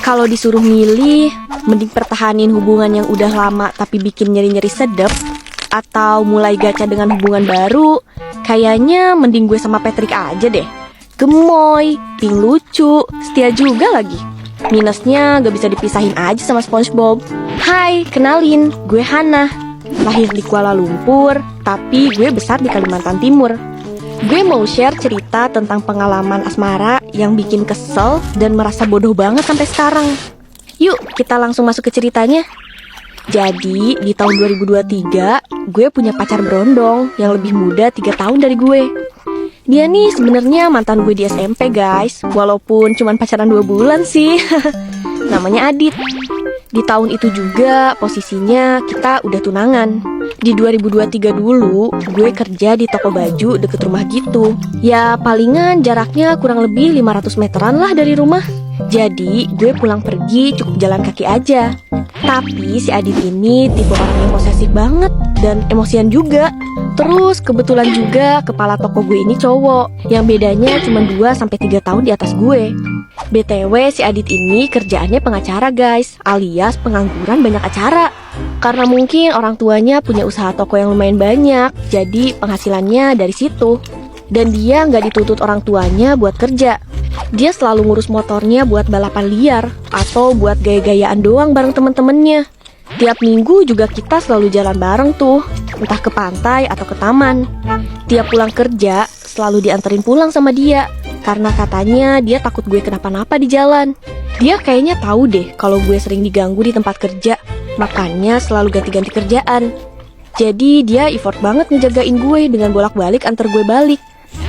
Kalau disuruh milih, mending pertahanin hubungan yang udah lama tapi bikin nyeri-nyeri sedep, atau mulai gacha dengan hubungan baru. Kayaknya mending gue sama Patrick aja deh. Gemoy, pink lucu, setia juga lagi. Minusnya gak bisa dipisahin aja sama SpongeBob. Hai, kenalin, gue Hana. Lahir di Kuala Lumpur, tapi gue besar di Kalimantan Timur. Gue mau share cerita tentang pengalaman asmara yang bikin kesel dan merasa bodoh banget sampai sekarang. Yuk, kita langsung masuk ke ceritanya. Jadi, di tahun 2023, gue punya pacar berondong yang lebih muda 3 tahun dari gue. Dia nih sebenarnya mantan gue di SMP, guys. Walaupun cuma pacaran 2 bulan sih. Namanya Adit. Di tahun itu juga posisinya kita udah tunangan. Di 2023 dulu, gue kerja di toko baju deket rumah gitu. Ya palingan jaraknya kurang lebih 500 meteran lah dari rumah. Jadi gue pulang pergi cukup jalan kaki aja. Tapi si Adit ini tipe orang yang posesif banget dan emosian juga. Terus kebetulan juga kepala toko gue ini cowok, yang bedanya cuma 2-3 tahun di atas gue. BTW si Adit ini kerjaannya pengacara, guys, alias pengangguran banyak acara. Karena mungkin orang tuanya punya usaha toko yang lumayan banyak, jadi penghasilannya dari situ. Dan dia nggak dituntut orang tuanya buat kerja. Dia selalu ngurus motornya buat balapan liar atau buat gaya-gayaan doang bareng temen-temennya. Tiap minggu juga kita selalu jalan bareng tuh, entah ke pantai atau ke taman. Tiap pulang kerja, selalu dianterin pulang sama dia, karena katanya dia takut gue kenapa-napa di jalan. Dia kayaknya tahu deh kalau gue sering diganggu di tempat kerja, makanya selalu ganti-ganti kerjaan. Jadi dia effort banget ngejagain gue dengan bolak-balik antar gue balik.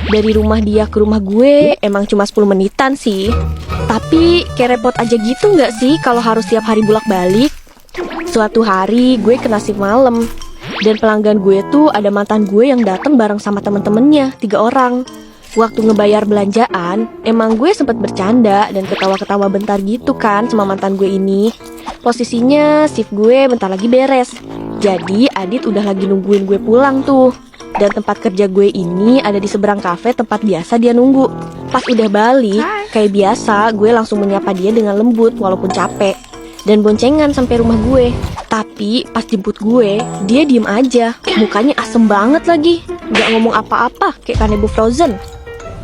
Dari rumah dia ke rumah gue emang cuma 10 menitan sih. Tapi kayak repot aja gitu gak sih kalau harus tiap hari bolak-balik? Suatu hari gue kena shift malam, dan pelanggan gue tuh ada mantan gue yang datang bareng sama temen-temennya, 3 orang. Waktu ngebayar belanjaan, emang gue sempat bercanda dan ketawa-ketawa bentar gitu kan sama mantan gue ini. Posisinya shift gue bentar lagi beres. Jadi Adit udah lagi nungguin gue pulang tuh. Dan tempat kerja gue ini ada di seberang kafe tempat biasa dia nunggu. Pas udah balik, kayak biasa gue langsung menyapa dia dengan lembut walaupun capek, dan boncengan sampai rumah gue. Tapi pas jemput gue, dia diem aja, mukanya asem banget lagi, gak ngomong apa-apa kayak kanebo Frozen.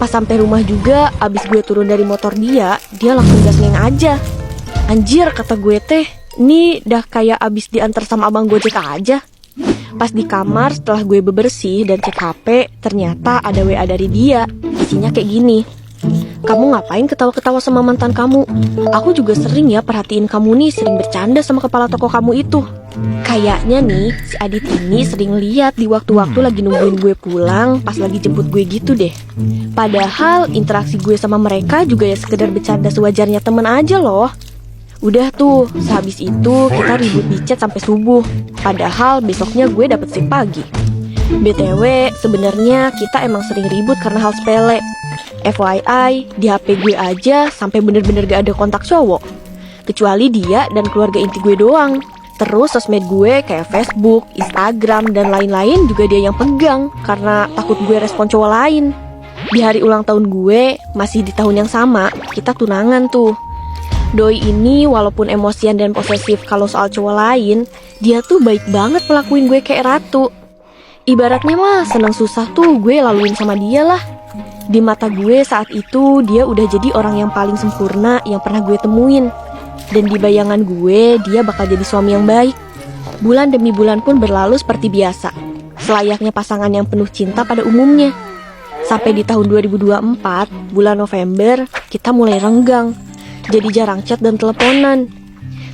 Pas sampai rumah juga, abis gue turun dari motor dia langsung gasling aja. Anjir, kata gue teh, ini dah kayak abis diantar sama abang Gojek aja. Pas di kamar setelah gue bebersih dan cek HP, ternyata ada WA dari dia. Isinya kayak gini: "Kamu ngapain ketawa-ketawa sama mantan kamu? Aku juga sering ya perhatiin kamu nih sering bercanda sama kepala toko kamu itu." Kayaknya nih si Adit ini sering lihat di waktu-waktu lagi nungguin gue pulang pas lagi jemput gue gitu deh. Padahal interaksi gue sama mereka juga ya sekedar bercanda sewajarnya temen aja loh. Udah tuh, sehabis itu kita ribut di chat sampai subuh. Padahal besoknya gue dapet shift pagi. BTW, sebenarnya kita emang sering ribut karena hal sepele. FYI, di HP gue aja sampai bener-bener gak ada kontak cowok, kecuali dia dan keluarga inti gue doang. Terus sosmed gue kayak Facebook, Instagram, dan lain-lain juga dia yang pegang karena takut gue respon cowok lain. Di hari ulang tahun gue, masih di tahun yang sama, kita tunangan tuh. Doi ini walaupun emosian dan posesif kalau soal cowok lain, dia tuh baik banget pelakuin gue kayak ratu. Ibaratnya mah seneng susah tuh gue laluin sama dia lah. Di mata gue saat itu dia udah jadi orang yang paling sempurna yang pernah gue temuin. Dan di bayangan gue dia bakal jadi suami yang baik. Bulan demi bulan pun berlalu seperti biasa, selayaknya pasangan yang penuh cinta pada umumnya. Sampai di tahun 2024, bulan November, kita mulai renggang. Jadi jarang chat dan teleponan.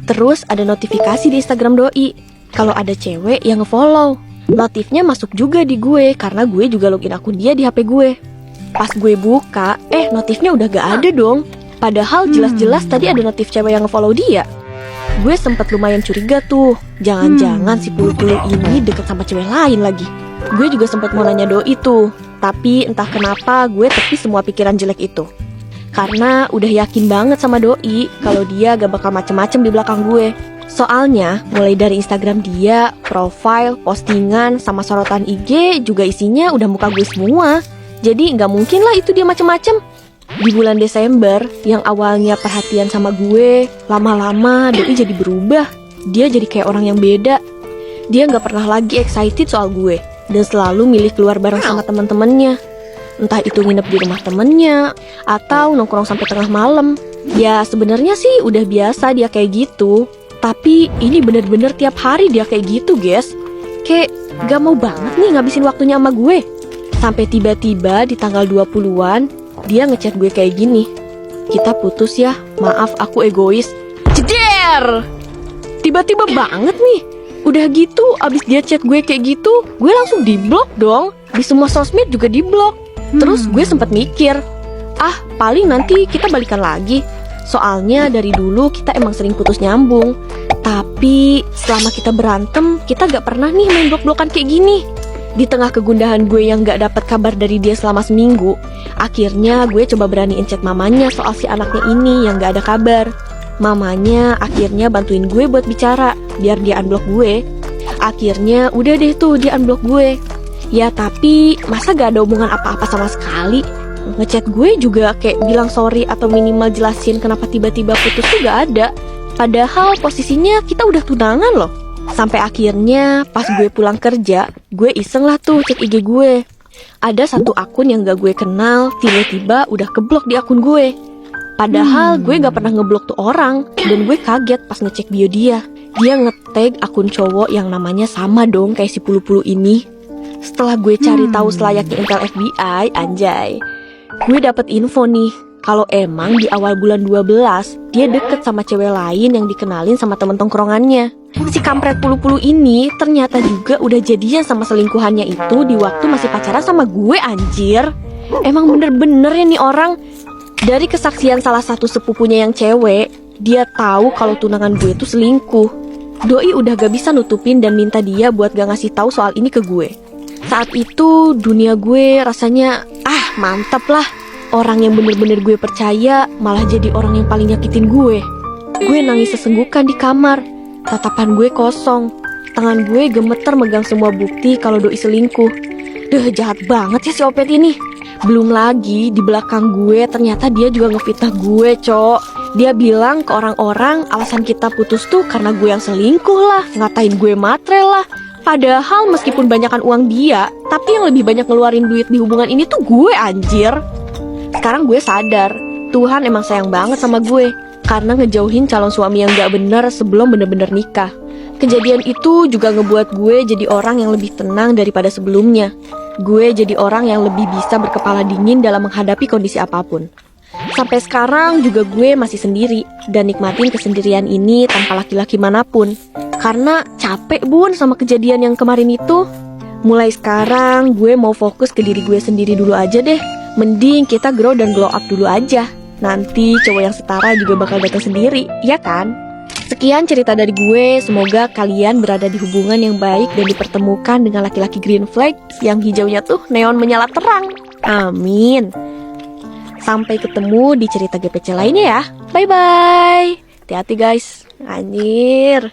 Terus ada notifikasi di Instagram doi kalau ada cewek yang ngefollow. Notifnya masuk juga di gue karena gue juga login akun dia di HP gue. Pas gue buka, notifnya udah gak ada dong. Padahal jelas-jelas tadi ada notif cewek yang ngefollow dia. Gue sempet lumayan curiga tuh, jangan-jangan si pulu-pulu ini deket sama cewek lain lagi. Gue juga sempet mau nanya doi tuh, tapi entah kenapa gue tepi semua pikiran jelek itu. Karena udah yakin banget sama doi kalau dia gak bakal macem-macem di belakang gue. Soalnya mulai dari Instagram dia, profile, postingan, sama sorotan IG juga isinya udah muka gue semua. Jadi gak mungkin lah itu dia macem-macem. Di bulan Desember, yang awalnya perhatian sama gue, lama-lama Doi jadi berubah. Dia jadi kayak orang yang beda. Dia nggak pernah lagi excited soal gue, dan selalu milih keluar bareng sama teman-temannya. Entah itu nginep di rumah temennya, atau nongkrong sampai tengah malam. Ya sebenarnya sih udah biasa dia kayak gitu. Tapi ini bener-bener tiap hari dia kayak gitu, guys. Kayak gak mau banget nih ngabisin waktunya sama gue. Sampai tiba-tiba di tanggal 20-an, dia ngechat gue kayak gini. Kita putus ya, maaf aku egois. Jeder! Tiba-tiba banget nih. Udah gitu, abis dia chat gue kayak gitu, gue langsung diblok dong. Di semua sosmed juga diblok. Terus gue sempat mikir, paling nanti kita balikan lagi. Soalnya dari dulu kita emang sering putus nyambung. Tapi selama kita berantem, kita gak pernah nih main blok-blokan kayak gini. Di tengah kegundahan gue yang gak dapat kabar dari dia selama seminggu, akhirnya gue coba beraniin chat mamanya soal si anaknya ini yang gak ada kabar. Mamanya akhirnya bantuin gue buat bicara, biar dia unblock gue. Akhirnya udah deh tuh dia unblock gue. Ya tapi masa gak ada hubungan apa-apa sama sekali. Ngechat gue juga kayak bilang sorry atau minimal jelasin kenapa tiba-tiba putus tuh gak ada. Padahal posisinya kita udah tunangan loh. Sampai akhirnya pas gue pulang kerja, gue iseng lah tuh cek IG gue. Ada satu akun yang gak gue kenal, tiba-tiba udah keblok di akun gue. Padahal gue gak pernah ngeblok tuh orang. Dan gue kaget pas ngecek bio dia. Dia nge-tag akun cowok yang namanya sama dong kayak si Pulu-Pulu ini. Setelah gue cari tahu selayaknya intel FBI, anjay, gue dapet info nih, kalau emang di awal bulan 12 dia deket sama cewek lain yang dikenalin sama temen tongkrongannya. Si kampret Pulu-Pulu ini ternyata juga udah jadian sama selingkuhannya itu di waktu masih pacaran sama gue, anjir. Emang bener-bener ya nih orang. Dari kesaksian salah satu sepupunya yang cewek, dia tahu kalau tunangan gue itu selingkuh. Doi udah gak bisa nutupin dan minta dia buat gak ngasih tahu soal ini ke gue. Saat itu dunia gue rasanya mantap lah. Orang yang bener-bener gue percaya malah jadi orang yang paling nyakitin gue. Gue nangis sesenggukan di kamar. Tatapan gue kosong. Tangan gue gemeter megang semua bukti kalau Doi selingkuh. Jahat banget ya si Opet ini. Belum lagi di belakang gue ternyata dia juga ngefitnah gue, Cok. Dia bilang ke orang-orang alasan kita putus tuh karena gue yang selingkuh lah, ngatain gue matre lah. Padahal meskipun banyakan uang dia, tapi yang lebih banyak ngeluarin duit di hubungan ini tuh gue, anjir. Sekarang gue sadar, Tuhan emang sayang banget sama gue karena ngejauhin calon suami yang gak bener sebelum bener-bener nikah. Kejadian itu juga ngebuat gue jadi orang yang lebih tenang daripada sebelumnya. Gue jadi orang yang lebih bisa berkepala dingin dalam menghadapi kondisi apapun. Sampai sekarang juga gue masih sendiri dan nikmatin kesendirian ini tanpa laki-laki manapun. Karena capek bun sama kejadian yang kemarin itu. Mulai sekarang gue mau fokus ke diri gue sendiri dulu aja deh. Mending kita grow dan glow up dulu aja. Nanti cowok yang setara juga bakal datang sendiri, ya kan? Sekian cerita dari gue, semoga kalian berada di hubungan yang baik dan dipertemukan dengan laki-laki green flag yang hijaunya tuh neon menyala terang. Amin. Sampai ketemu di cerita GPC lainnya ya. Bye-bye. Hati-hati guys. Anjir.